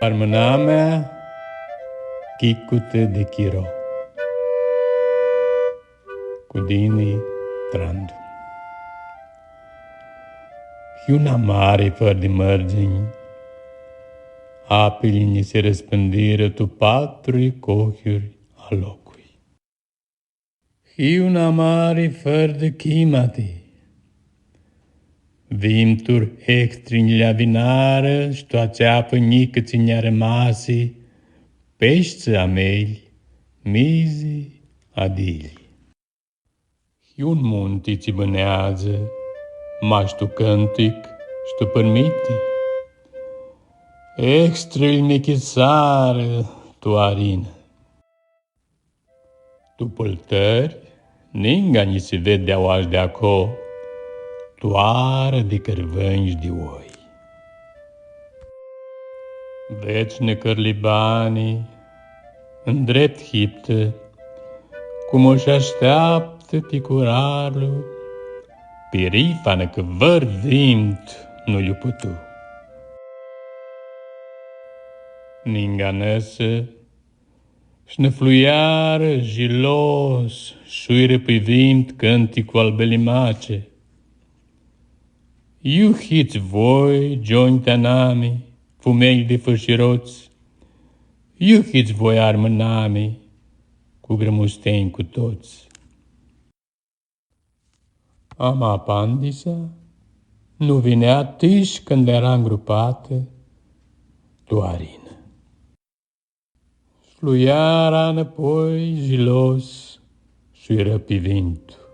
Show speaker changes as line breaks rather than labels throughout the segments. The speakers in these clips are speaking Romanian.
Armâna mea, chicute de chiro, cu dini trandu. Și una mare fără de mărgini, apele ni se răspândiră tu patru cochiuri a locului. Și una mare fără de chimate, vimturi extrini la vinară și toate apă nică ți-ne-a rămase, pești ameli, mizi, adili. Și un munte ți bânează, mași tu cântic și tu permiti. Extrăi nechisară tu arină. Tu păltări, ninga ni se vede aoași de aco, toară de cărvângi de oi. Vecine cărlibanii, în drept hiptă, cum o-și așteaptă ticurarul, pirifană că vărvimt nu i-o putu. Ninga năsă, și-ne fluiară jilos, șuire pe vimt cânticul al belimace. Iuhiți voi, gioni tanami, fumei de fășiroți, iuhiți voi armânami, cu grămusteni cu toți. Ama Pandisa nu vinea tiși când era îngrupată tu arină. Fluiara înapoi jilos și răpi vintul.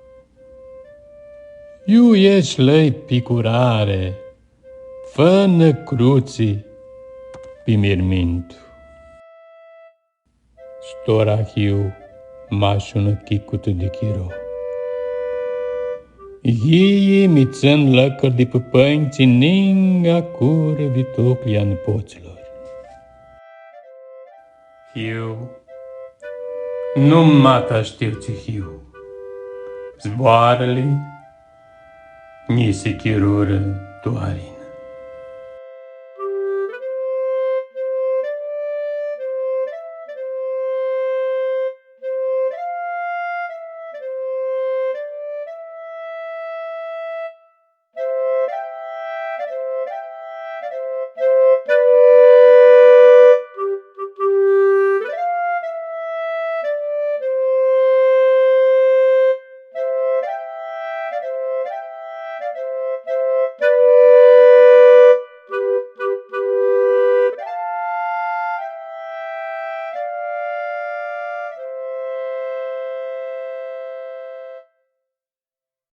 Iu ești lei picurare, fă-nă cruții pi mirmintu. Stora hiu mașună chicută de chiro. Hii mițân lăcări de păpăni ți ninga cură vitoclia nepoților. Hiu, nu mata știu ți hiu, zboară-li, ni se chirură tu arini.